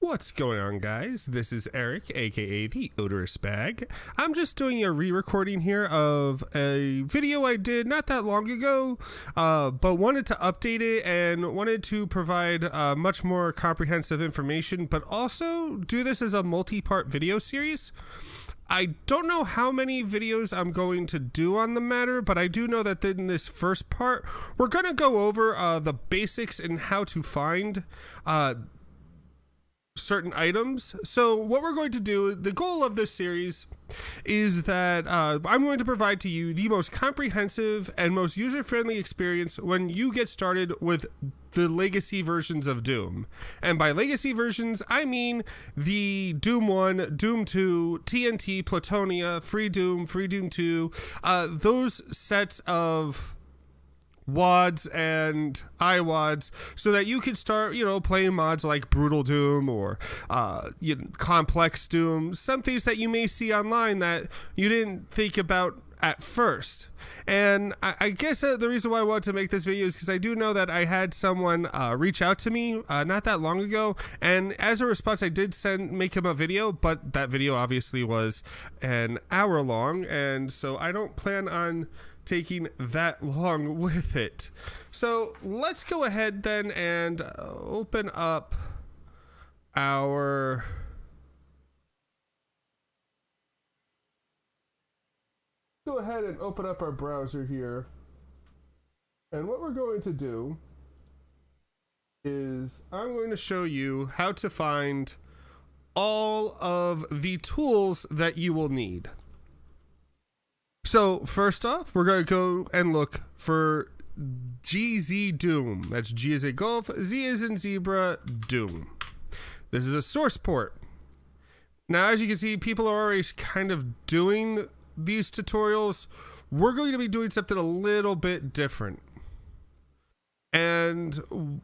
What's going on, guys? This is Eric AKA The Odorousbag. I'm just doing a re-recording here of a video I did not that long ago, but wanted to update it and wanted to provide much more comprehensive information, but also do this as a multi-part video series. I don't know how many videos I'm going to do on the matter, but I do know that in this first part, we're going to go over the basics and how to find certain items. So what we're going to do, the goal of this series is that I'm going to provide to you the most comprehensive and most user-friendly experience when you get started with the legacy versions of Doom. And by legacy versions, I mean the Doom 1, Doom 2, TNT, Plutonia, Free Doom 2, those sets of WADs and iWADs, so that you could start, playing mods like Brutal Doom or Complex Doom, some things that you may see online that you didn't think about at first. And I guess the reason why I wanted to make this video is because I do know that I had someone reach out to me not that long ago, and as a response I did make him a video, but that video obviously was an hour long, and so I don't plan on taking that long with it. So let's go ahead then and open up our browser here, and what we're going to do is I'm going to show you how to find all of the tools that you will need. So first off, we're going to go and look for Zdoom. That's G as in golf, Z as in zebra, Doom. This is a source port. Now, as you can see, people are already kind of doing these tutorials. We're going to be doing something a little bit different. And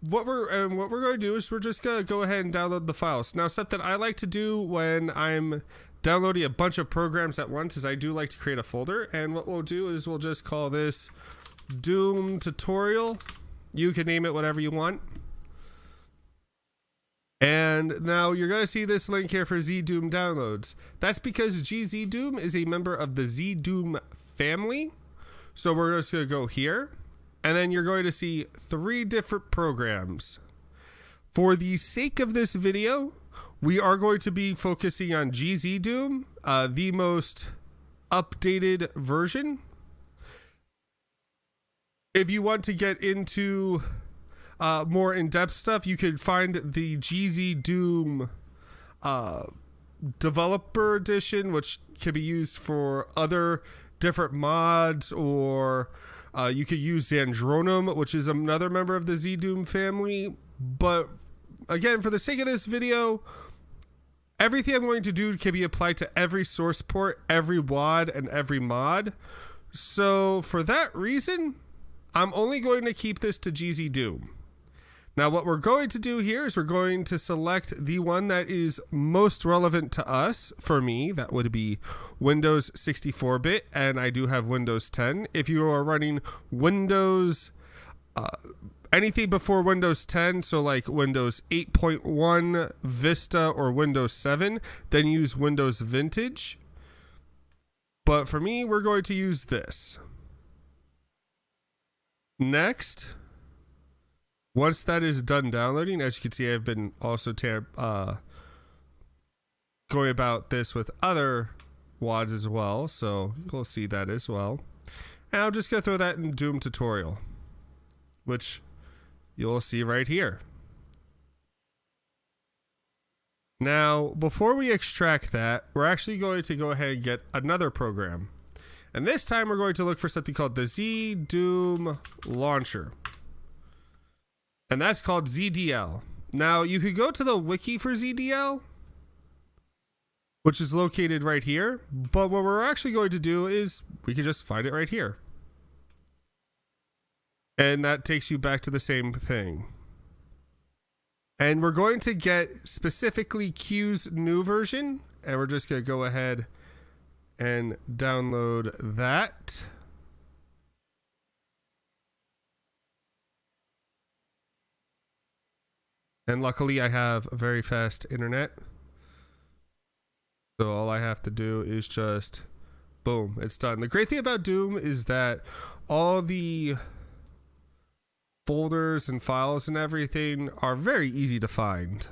what we're going to do is we're just going to go ahead and download the files. Now, something I like to do when I'm downloading a bunch of programs at once is I do like to create a folder, and what we'll do is we'll just call this Doom tutorial. You can name it whatever you want. And now you're going to see this link here for Zdoom downloads. That's because Zdoom is a member of the Zdoom family. So we're just going to go here, and then you're going to see 3 different programs. For the sake of this video, we are going to be focusing on Zdoom, the most updated version. If you want to get into more in-depth stuff, you could find the Zdoom Developer Edition, which can be used for other different mods, or you could use Zandronum, which is another member of the Zdoom family. But again, for the sake of this video, everything I'm going to do can be applied to every source port, every WAD, and every mod. So for that reason, I'm only going to keep this to Zdoom. Now what we're going to do here is we're going to select the one that is most relevant to us. For me, that would be Windows 64-bit, and I do have Windows 10. If you are running Windows anything before Windows 10, so like Windows 8.1, Vista, or Windows 7, then use Windows Vintage. But for me, we're going to use this. Next, once that is done downloading, as you can see, I've been also going about this with other WADs as well, so you'll see that as well. And I'm just going to throw that in Doom tutorial, which you'll see right here. Now, before we extract that, we're actually going to go ahead and get another program. And this time we're going to look for something called the Zdoom Launcher. And that's called ZDL. Now, you could go to the wiki for ZDL, which is located right here. But what we're actually going to do is we can just find it right here. And that takes you back to the same thing. And we're going to get specifically Q's new version, and we're just going to go ahead and download that. And luckily I have a very fast internet. So all I have to do is just, boom, it's done. The great thing about Zdoom is that all the folders and files and everything are very easy to find.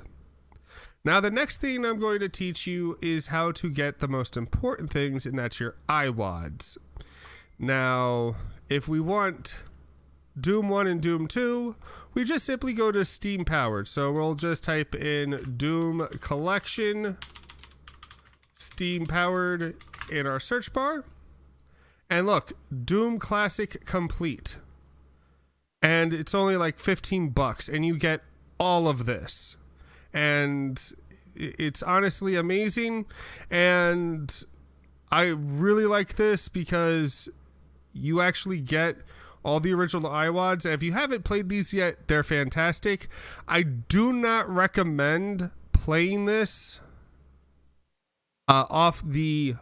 Now, the next thing I'm going to teach you is how to get the most important things, and that's your iWads. Now, if we want Zdoom 1 and Zdoom 2, we just simply go to Steam Powered. So we'll just type in Zdoom Collection, Steam Powered in our search bar. And look, Zdoom Classic Complete. And it's only like $15 and you get all of this. And it's honestly amazing. And I really like this because you actually get all the original iWads. If you haven't played these yet, they're fantastic. I do not recommend playing this off the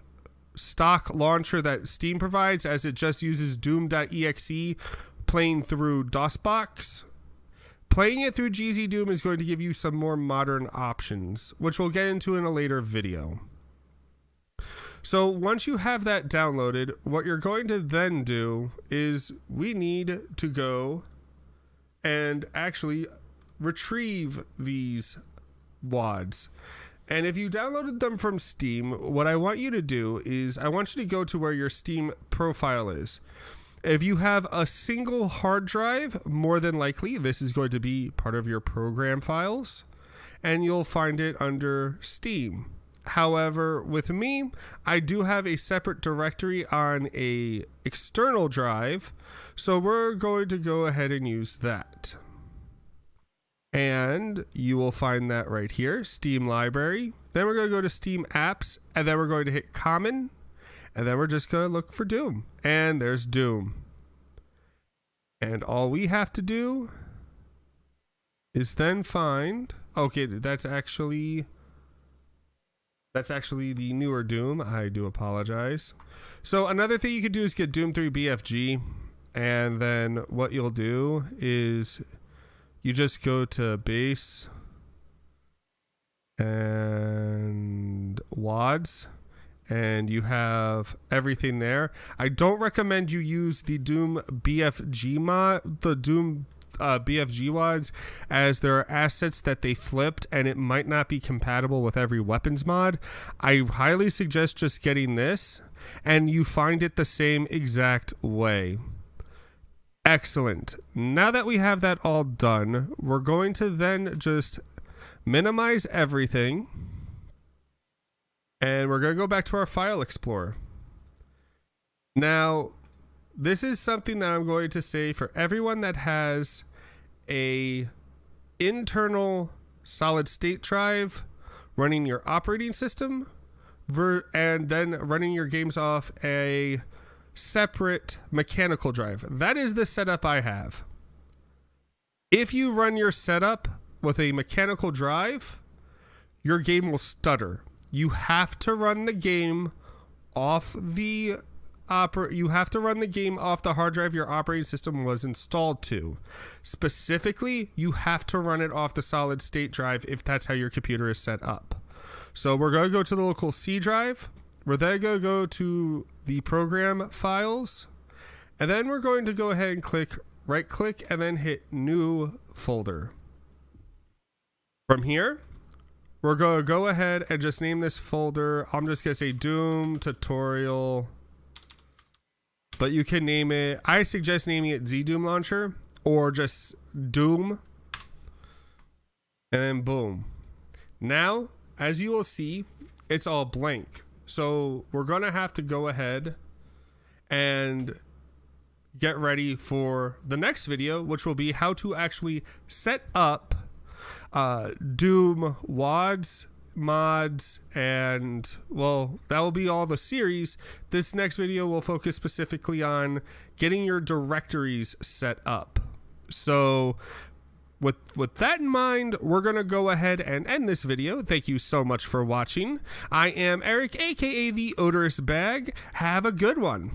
stock launcher that Steam provides, as it just uses Zdoom.exe playing through DOSBox. Playing it through GZDoom is going to give you some more modern options, which we'll get into in a later video. So once you have that downloaded, what you're going to then do is we need to go and actually retrieve these WADs. And if you downloaded them from Steam, what I want you to do is I want you to go to where your Steam profile is. If you have a single hard drive, more than likely this is going to be part of your program files, and you'll find it under Steam. However, with me, I do have a separate directory on a external drive, so we're going to go ahead and use that. And you will find that right here, Steam Library. Then we're going to go to Steam Apps, and then we're going to hit Common, and then we're just going to look for Zdoom. And there's Zdoom. And all we have to do is then find, okay, that's actually the newer Zdoom. I do apologize. So another thing you could do is get Zdoom 3 BFG, and then what you'll do is you just go to Base and WADs, and you have everything there. I don't recommend you use the Zdoom BFG mod, the Zdoom BFG WADs, as there are assets that they flipped and it might not be compatible with every weapons mod. I highly suggest just getting this, and you find it the same exact way. Excellent. Now that we have that all done, we're going to then just minimize everything, and we're going to go back to our file explorer. Now, this is something that I'm going to say for everyone that has a internal solid state drive running your operating system and then running your games off a separate mechanical drive. That is the setup I have. If you run your setup with a mechanical drive, your game will stutter. You have to run the game off the hard drive your operating system was installed to. Specifically, you have to run it off the solid state drive if that's how your computer is set up. So we're going to go to the local C drive. We're then going to go to the program files, and then we're going to go ahead and right click and then hit new folder. From here, we're going to go ahead and just name this folder. I'm just going to say Zdoom tutorial, but you can name it, I suggest naming it Zdoom launcher or just Zdoom, and then boom. Now, as you will see, it's all blank. So we're going to have to go ahead and get ready for the next video, which will be how to actually set up Zdoom WADs, mods, and well, that will be all the series. This next video will focus specifically on getting your directories set up. So with that in mind, we're going to go ahead and end this video. Thank you so much for watching. I am Eric, AKA The Odorousbag. Have a good one.